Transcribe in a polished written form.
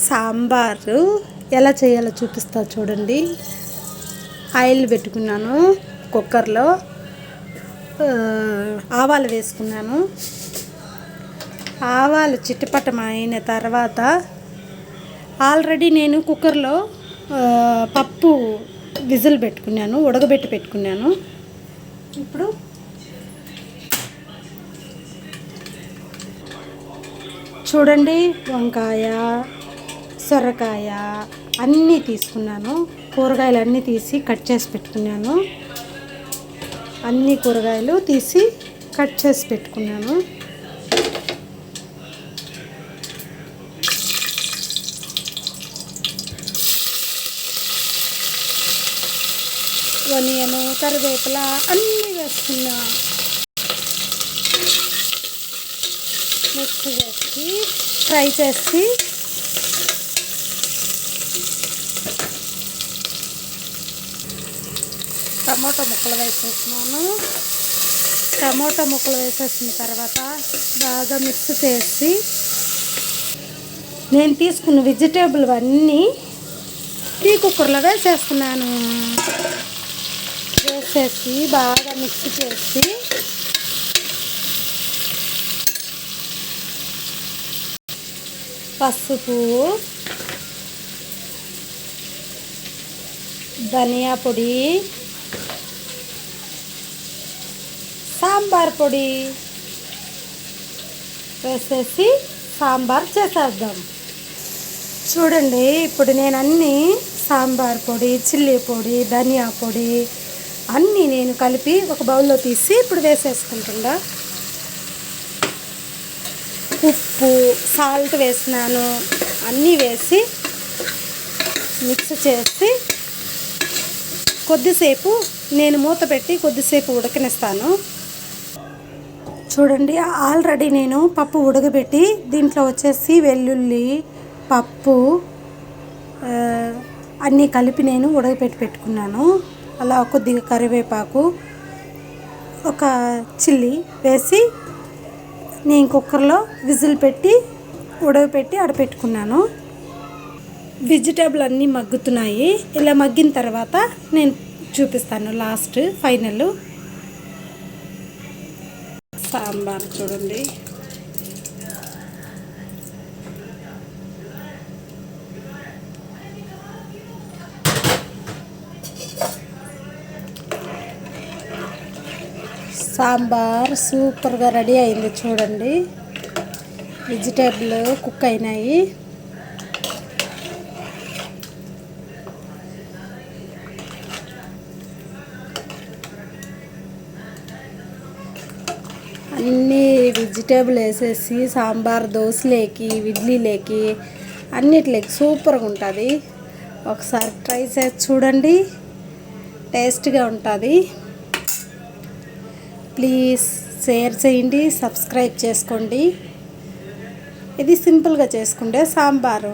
సాంబారు ఎలా చేయాలో చూపిస్తా చూడండి. ఆయిల్ పెట్టుకున్నాను, కుక్కర్లో ఆవాలు వేసుకున్నాను. ఆవాలు చిటపటం అయిన తర్వాత ఆల్రెడీ నేను కుక్కర్లో పప్పు విజిల్ పెట్టుకున్నాను, ఉడకబెట్టి పెట్టుకున్నాను. ఇప్పుడు చూడండి, వంకాయ, సొరకాయ అన్నీ తీసుకున్నాను. కూరగాయలు అన్నీ తీసి కట్ చేసి పెట్టుకున్నాను. అన్ని కూరగాయలు తీసి కట్ చేసి పెట్టుకున్నాను. ఆనియన్, కరివేపిల అన్నీ వేసుకున్నా. మిక్స్ చేసి ఫ్రై చేసి టమాటో ముక్కలు వేసేసినాను. టమాటో ముక్కలు వేసేసిన తర్వాత బాగా మిక్స్ చేసి నేను తీసుకున్న వెజిటేబుల్ అన్నీ టీ కుక్కర్లో వేసేస్తున్నాను. వేసేసి బాగా మిక్స్ చేసి పసుపు, ధనియా పొడి, సాంబార్ పొడి వేసేసి సాంబార్ చేసేద్దాం. చూడండి, ఇప్పుడు నేను అన్నీ సాంబార్ పొడి, చిల్లీ పొడి, ధనియా పొడి అన్నీ నేను కలిపి ఒక బౌల్లో తీసి ఇప్పుడు వేసేసుకుంటున్నా. ఉప్పు, సాల్ట్ వేసినాను. అన్నీ వేసి మిక్స్ చేసి కొద్దిసేపు నేను మూత పెట్టి కొద్దిసేపు ఉడకనిస్తాను. చూడండి, ఆల్రెడీ నేను పప్పు ఉడకబెట్టి దీంట్లో వచ్చేసి వెల్లుల్లి, పప్పు అన్నీ కలిపి నేను ఉడకబెట్టి పెట్టుకున్నాను. అలా కొద్దిగా కరివేపాకు, ఒక చిల్లీ వేసి నేను కుక్కర్లో విజిల్ పెట్టి ఉడకపెట్టి ఆడపెట్టుకున్నాను. వెజిటేబుల్ అన్నీ మగ్గుతున్నాయి. ఇలా మగ్గిన తర్వాత నేను చూపిస్తాను లాస్ట్ ఫైనల్. సాంబార్ చూడండి, సాంబార్ సూపర్గా రెడీ అయింది. చూడండి, వెజిటేబుల్ కుక్ అయినాయి. అన్నీ వెజిటేబుల్ వేసేసి సాంబార్ దోశలేకి, ఇడ్లీలేకి అన్నిటిలేకి సూపర్గా ఉంటుంది. ఒకసారి ట్రై చేసి చూడండి, టేస్ట్గా ఉంటుంది. ప్లీజ్ షేర్ చేయండి, సబ్స్క్రైబ్ చేసుకోండి. ఇది సింపుల్గా చేసుకుంటే సాంబారు.